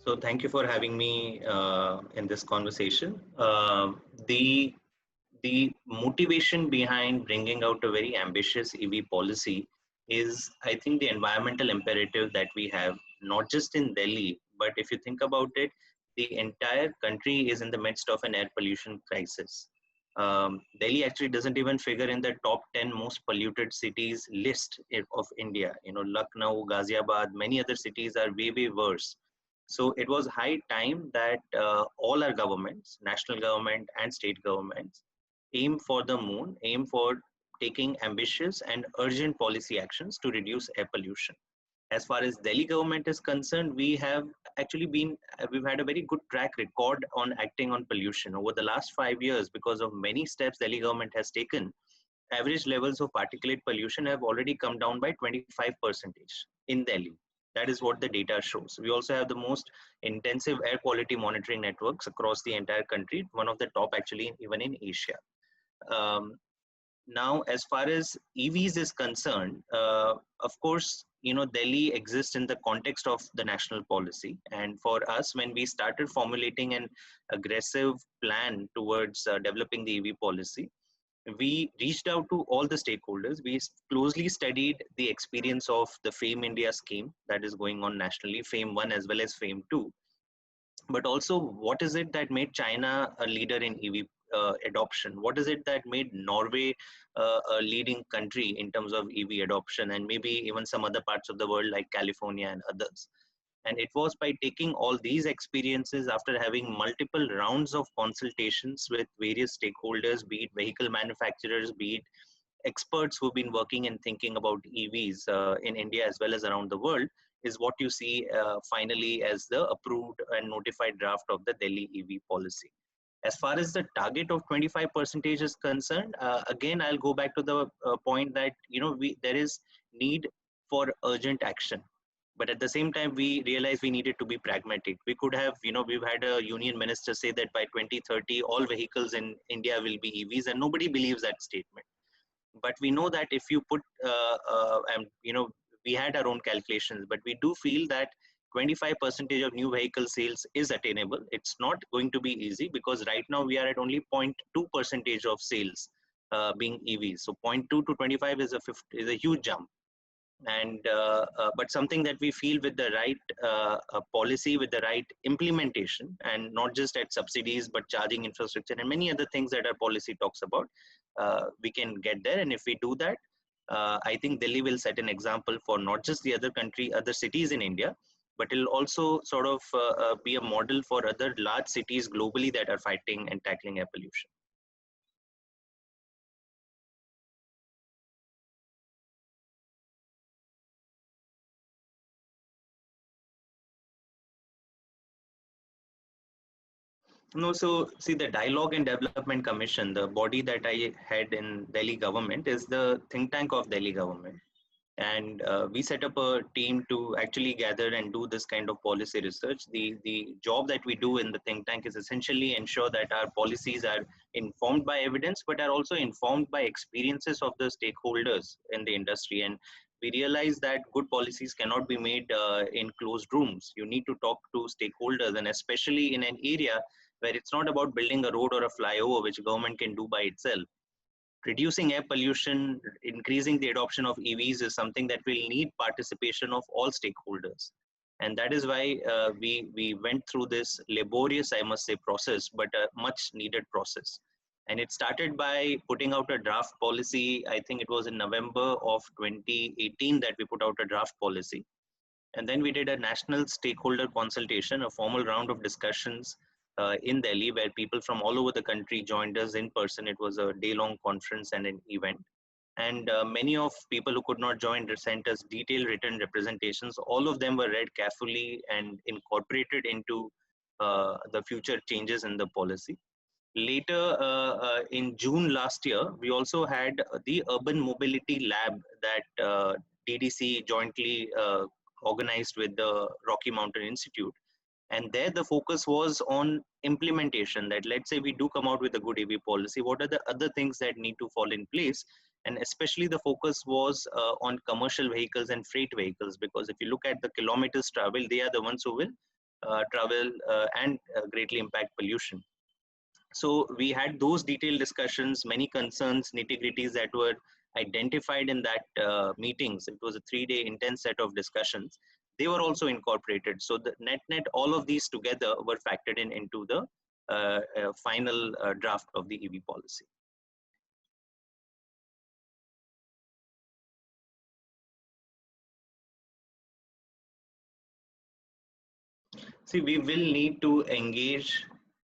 So thank you for having me in this conversation. The motivation behind bringing out a very ambitious EV policy is, I think, the environmental imperative that we have, not just in Delhi, but if you think about it, the entire country is in the midst of an air pollution crisis. Delhi actually doesn't even figure in the top 10 most polluted cities list of India. You know, Lucknow, Ghaziabad, many other cities are way, way worse. So it was high time that all our governments, national government and state governments, aim for the moon, aim for taking ambitious and urgent policy actions to reduce air pollution. As far as Delhi government is concerned, we have actually we've had a very good track record on acting on pollution over the last 5 years. Because of many steps Delhi government has taken, average levels of particulate pollution have already come down by 25% in Delhi. That is what the data shows. We also have the most intensive air quality monitoring networks across the entire country, one of the top actually even in Asia. Um, Now, as far as EVs is concerned, of course, you know, Delhi exists in the context of the national policy. And for us, when we started formulating an aggressive plan towards developing the EV policy, we reached out to all the stakeholders. We closely studied the experience of the FAME India scheme that is going on nationally, FAME 1 as well as FAME 2. But also, what is it that made China a leader in EV adoption? What is it that made Norway a leading country in terms of EV adoption, and maybe even some other parts of the world like California and others? And it was by taking all these experiences after having multiple rounds of consultations with various stakeholders, be it vehicle manufacturers, be it experts who've been working and thinking about EVs in India as well as around the world, is what you see finally as the approved and notified draft of the Delhi EV policy. As far as the target of 25% is concerned, again, I'll go back to the point that, you know, there is need for urgent action. But at the same time, we realized we needed to be pragmatic. We could have, you know, we've had a union minister say that by 2030, all vehicles in India will be EVs, and nobody believes that statement. But we know that if you put and you know, we had our own calculations, but we do feel that 25% of new vehicle sales is attainable. It's not going to be easy, because right now we are at only 0.2% of sales being EVs. So 0.2 to 25 is a huge jump. And but something that we feel with the right policy, with the right implementation, and not just at subsidies but charging infrastructure and many other things that our policy talks about, we can get there. And if we do that, I think Delhi will set an example for not just the other cities in India, but it'll also sort of be a model for other large cities globally that are fighting and tackling air pollution. No, so see, the Dialogue and Development Commission, the body that I had in Delhi government, is the think tank of Delhi government. And we set up a team to actually gather and do this kind of policy research. The job that we do in the think tank is essentially ensure that our policies are informed by evidence, but are also informed by experiences of the stakeholders in the industry. And we realize that good policies cannot be made in closed rooms. You need to talk to stakeholders, and especially in an area where it's not about building a road or a flyover, which government can do by itself. Reducing air pollution, increasing the adoption of EVs is something that will need participation of all stakeholders. And that is why we went through this laborious, I must say, process, but a much needed process. And it started by putting out a draft policy. I think it was in November of 2018 that we put out a draft policy. And then we did a national stakeholder consultation, a formal round of discussions in Delhi, where people from all over the country joined us in person. It was a day-long conference and an event. And many of people who could not join sent us detailed written representations. All of them were read carefully and incorporated into the future changes in the policy. Later, in June last year, we also had the Urban Mobility Lab that DDC jointly organized with the Rocky Mountain Institute. And there the focus was on implementation, that let's say we do come out with a good EV policy, what are the other things that need to fall in place? And especially the focus was on commercial vehicles and freight vehicles, because if you look at the kilometers traveled, they are the ones who will travel, and greatly impact pollution. So we had those detailed discussions, many concerns, nitty-gritties that were identified in that meetings. It was a 3-day intense set of discussions. They were also incorporated. So the net, all of these together were factored in into the final draft of the EV policy. See, we will need to engage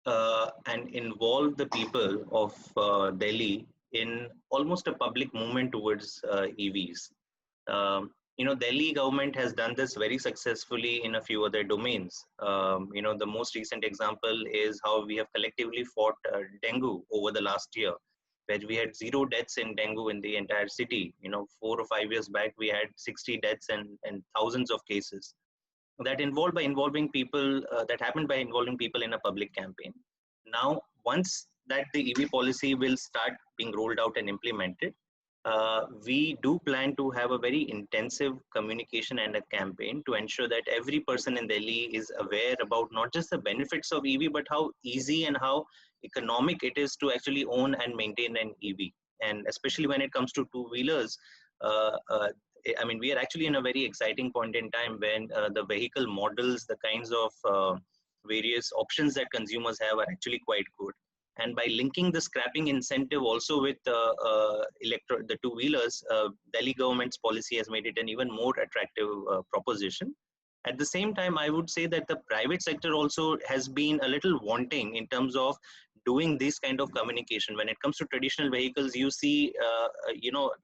and involve the people of Delhi in almost a public movement towards EVs. Delhi government has done this very successfully in a few other domains. The most recent example is how we have collectively fought dengue over the last year, where we had 0 deaths in dengue in the entire city. 4 or 5 years back, we had 60 deaths and thousands of cases that happened by involving people in a public campaign. Now, once that the EV policy will start being rolled out and implemented, we do plan to have a very intensive communication and a campaign to ensure that every person in Delhi is aware about not just the benefits of EV, but how easy and how economic it is to actually own and maintain an EV. And especially when it comes to two-wheelers, we are actually in a very exciting point in time when the vehicle models, the kinds of various options that consumers have are actually quite good. And by linking the scrapping incentive also with the two-wheelers, Delhi government's policy has made it an even more attractive proposition. At the same time, I would say that the private sector also has been a little wanting in terms of doing this kind of communication. When it comes to traditional vehicles, you see,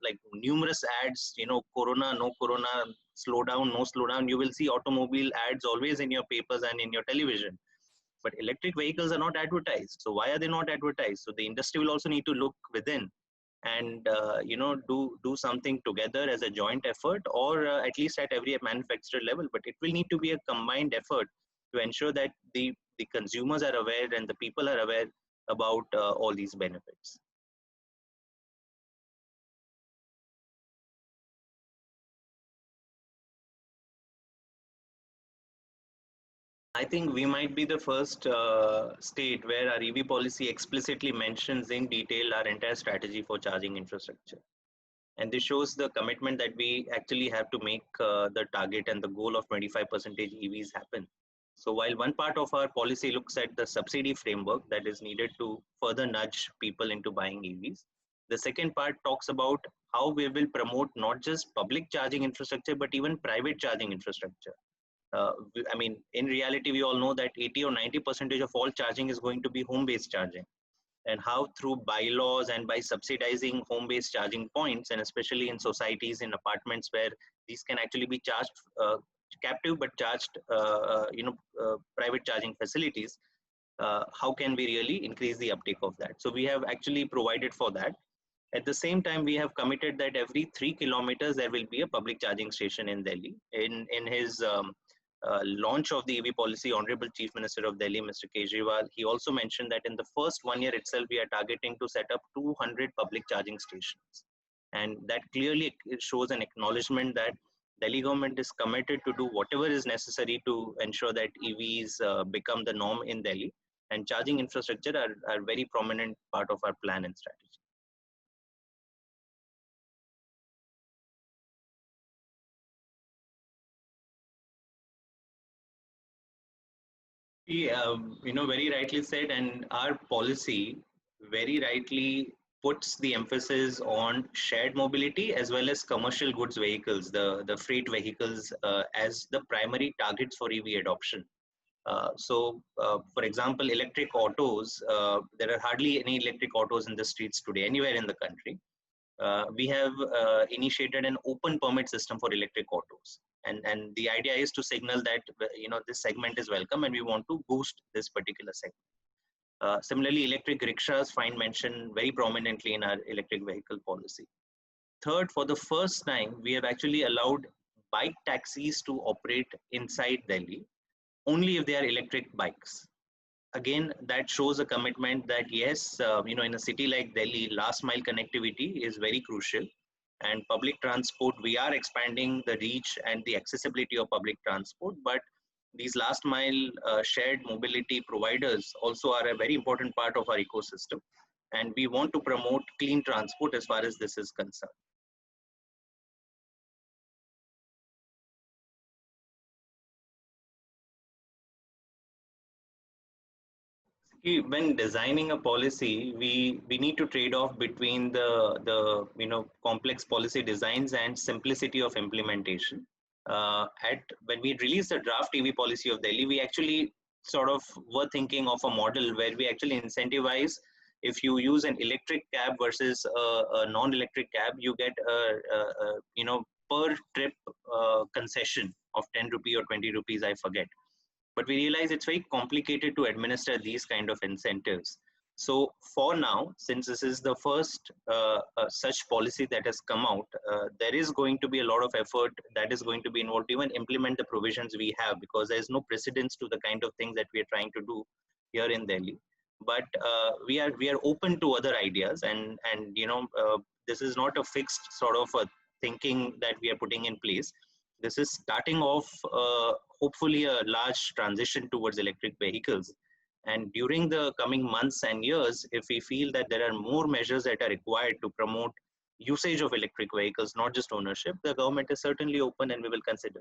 like numerous ads, corona, no corona, slow down, no slow down. You will see automobile ads always in your papers and in your television. But electric vehicles are not advertised. So why are they not advertised? So the industry will also need to look within and do something together as a joint effort, or at least at every manufacturer level. But it will need to be a combined effort to ensure that the consumers are aware and the people are aware about all these benefits. I think we might be the first state where our EV policy explicitly mentions in detail our entire strategy for charging infrastructure. And this shows the commitment that we actually have to make the target and the goal of 25% EVs happen. So while one part of our policy looks at the subsidy framework that is needed to further nudge people into buying EVs, the second part talks about how we will promote not just public charging infrastructure, but even private charging infrastructure. In reality, we all know that 80 or 90% of all charging is going to be home-based charging, and how through bylaws and by subsidizing home-based charging points, and especially in societies, in apartments where these can actually be charged captive but charged private charging facilities, how can we really increase the uptake of that? So we have actually provided for that. At the same time, we have committed that every 3 kilometers there will be a public charging station in Delhi. In his launch of the EV policy, Honorable Chief Minister of Delhi, Mr. Kejriwal, he also mentioned that in the first 1 year itself, we are targeting to set up 200 public charging stations. And that clearly shows an acknowledgement that Delhi government is committed to do whatever is necessary to ensure that EVs become the norm in Delhi. And charging infrastructure are a very prominent part of our plan and strategy. Very rightly said, and our policy very rightly puts the emphasis on shared mobility as well as commercial goods vehicles, the freight vehicles, as the primary targets for EV adoption. For example, electric autos, there are hardly any electric autos in the streets today, anywhere in the country. We have initiated an open permit system for electric autos. And the idea is to signal that this segment is welcome and we want to boost this particular segment. Similarly, electric rickshaws find mention very prominently in our electric vehicle policy. Third, for the first time, we have actually allowed bike taxis to operate inside Delhi only if they are electric bikes. Again, that shows a commitment that yes, in a city like Delhi, last mile connectivity is very crucial. And public transport, we are expanding the reach and the accessibility of public transport, but these last mile shared mobility providers also are a very important part of our ecosystem. And we want to promote clean transport as far as this is concerned. When designing a policy, we need to trade off between the complex policy designs and simplicity of implementation. At when we released the draft EV policy of Delhi, we actually sort of were thinking of a model where we actually incentivize, if you use an electric cab versus a non-electric cab, you get a per trip concession of 10 rupee or 20 rupees, I forget. But we realize it's very complicated to administer these kind of incentives. So for now, since this is the first such policy that has come out, there is going to be a lot of effort that is going to be involved to even implement the provisions we have, because there is no precedence to the kind of things that we are trying to do here in Delhi. But we are open to other ideas, and this is not a fixed sort of a thinking that we are putting in place. This is starting off hopefully a large transition towards electric vehicles. And during the coming months and years, if we feel that there are more measures that are required to promote usage of electric vehicles, not just ownership, the government is certainly open and we will consider.